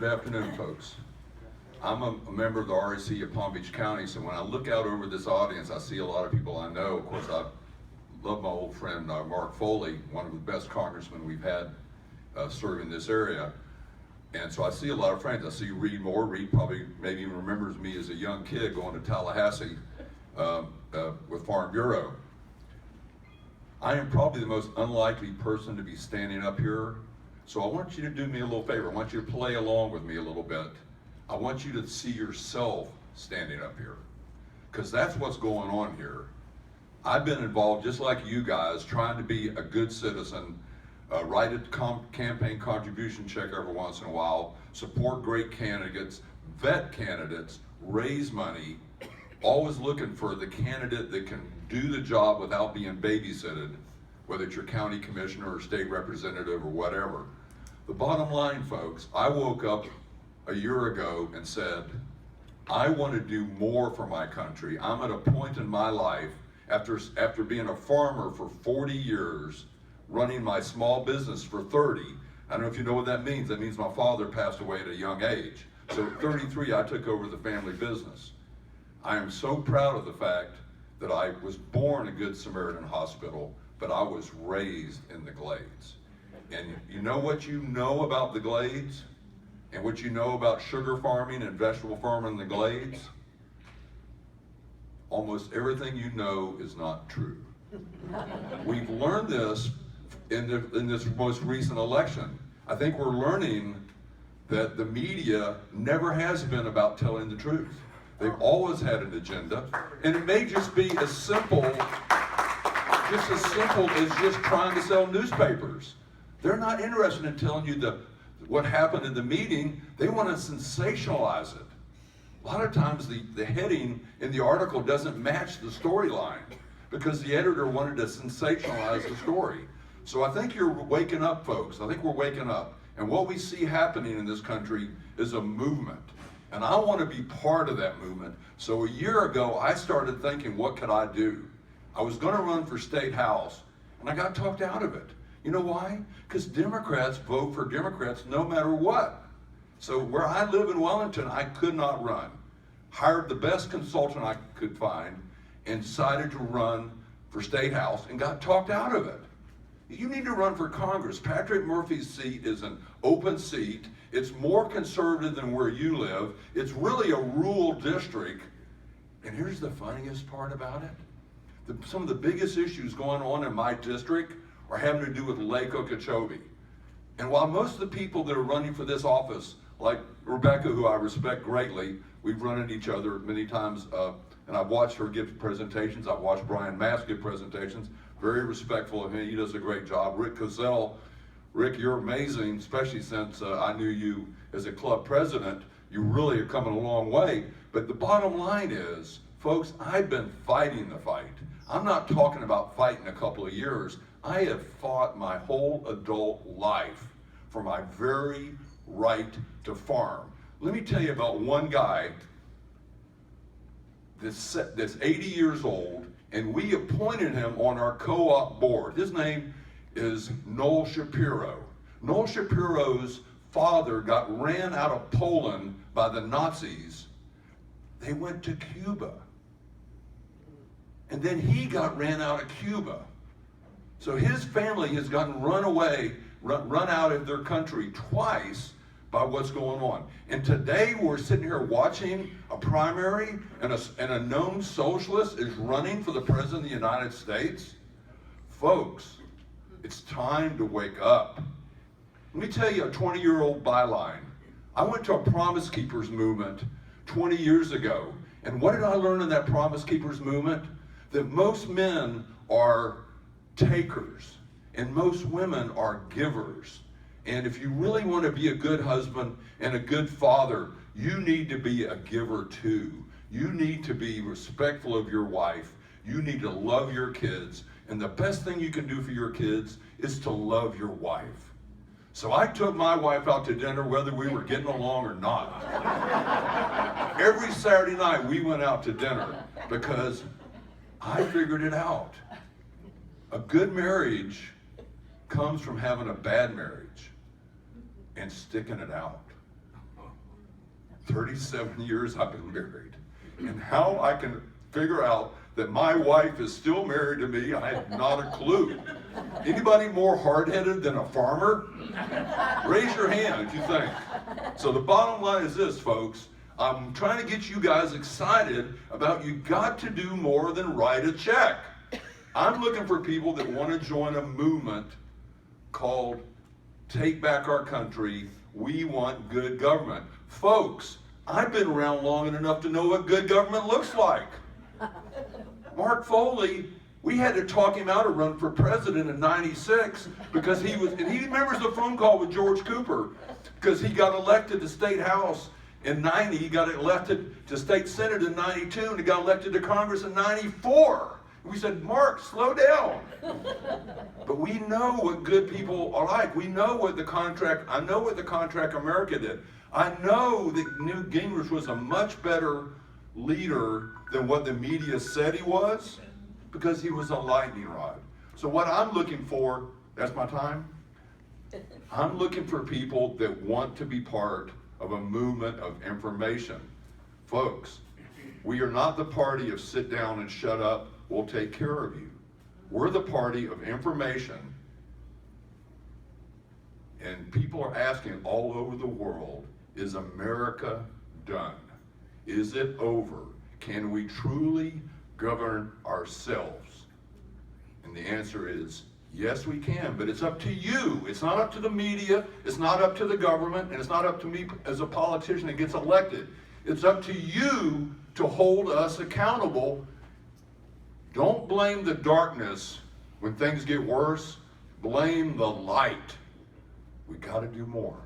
Good afternoon, folks. I'm a member of the RAC of Palm Beach County, so when I look out over this audience, I see a lot of people I know. Of course, I love my old friend Mark Foley, one of the best congressmen we've had serving this area. And so I see a lot of friends. I see Reed Moore. Reed probably maybe even remembers me as a young kid going to Tallahassee with Farm Bureau. I am probably the most unlikely person to be standing up here, so I want you to do me a little favor. I want you to play along with me a little bit. I want you to see yourself standing up here, because that's what's going on here. I've been involved, just like you guys, trying to be a good citizen, write a campaign contribution check every once in a while, support great candidates, vet candidates, raise money, always looking for the candidate that can do the job without being babysitted, whether it's your county commissioner or state representative or whatever. The bottom line, folks, I woke up a year ago and said, I want to do more for my country. I'm at a point in my life, after being a farmer for 40 years, running my small business for 30. I don't know if you know what that means. That means my father passed away at a young age. So at 33, I took over the family business. I am so proud of the fact that I was born at Good Samaritan Hospital, but I was raised in the Glades. And you know what you know about the Glades? And what you know about sugar farming and vegetable farming in the Glades? Almost everything you know is not true. We've learned this in this most recent election. I think we're learning that the media never has been about telling the truth. They've always had an agenda, and it may just be as simple as just trying to sell newspapers. They're not interested in telling you what happened in the meeting. They want to sensationalize it. A lot of times the heading in the article doesn't match the storyline because the editor wanted to sensationalize the story. So I think you're waking up, folks. I think we're waking up. And what we see happening in this country is a movement. And I want to be part of that movement. So a year ago, I started thinking, what could I do? I was going to run for state house, and I got talked out of it. You know why? Because Democrats vote for Democrats no matter what. So where I live in Wellington, I could not run. Hired the best consultant I could find and decided to run for state house and got talked out of it. You need to run for Congress. Patrick Murphy's seat is an open seat. It's more conservative than where you live. It's really a rural district. And here's the funniest part about it. Some of the biggest issues going on in my district are having to do with Lake Okeechobee. And while most of the people that are running for this office, like Rebecca, who I respect greatly, we've run into each other many times, and I've watched her give presentations. I've watched Brian Mass give presentations. Very respectful of him. He does a great job. Rick Cozell, Rick, you're amazing, especially since I knew you as a club president. You really are coming a long way. But the bottom line is, folks, I've been fighting the fight. I'm not talking about fighting a couple of years. I have fought my whole adult life for my very right to farm. Let me tell you about one guy that's 80 years old, and we appointed him on our co-op board. His name is Noel Shapiro. Noel Shapiro's father got ran out of Poland by the Nazis. They went to Cuba. And then he got ran out of Cuba. So his family has gotten run out of their country twice by what's going on. And today we're sitting here watching a primary and a known socialist is running for the president of the United States. Folks, it's time to wake up. Let me tell you a 20-year-old byline. I went to a Promise Keepers movement 20 years ago. And what did I learn in that Promise Keepers movement? That most men are takers and most women are givers. And if you really want to be a good husband and a good father, you need to be a giver too. You need to be respectful of your wife. You need to love your kids. And the best thing you can do for your kids is to love your wife. So I took my wife out to dinner whether we were getting along or not. Every Saturday night we went out to dinner because I figured it out. A good marriage comes from having a bad marriage and sticking it out. 37 years I've been married. And how I can figure out that my wife is still married to me, I have not a clue. Anybody more hard-headed than a farmer? Raise your hand if you think. So the bottom line is this, folks. I'm trying to get you guys excited about you got to do more than write a check. I'm looking for people that want to join a movement called Take Back Our Country. We want good government. Folks, I've been around long enough to know what good government looks like. Mark Foley, we had to talk him out of run for president in '96 because he remembers the phone call with George Cooper because he got elected to state house in '90, he got elected to state senate in '92, and he got elected to Congress in '94. We said, Mark, slow down. But we know what good people are like. We know what I know what the contract America did. I know that Newt Gingrich was a much better leader than what the media said he was, because he was a lightning rod. So what I'm looking for, that's my time? I'm looking for people that want to be part of a movement of information. Folks, we are not the party of sit down and shut up, we'll take care of you. We're the party of information. And people are asking all over the world, is America done? Is it over? Can we truly govern ourselves? And the answer is, yes, we can, but it's up to you. It's not up to the media, it's not up to the government, and it's not up to me as a politician that gets elected. It's up to you to hold us accountable. Don't blame the darkness when things get worse. Blame the light. We got to do more.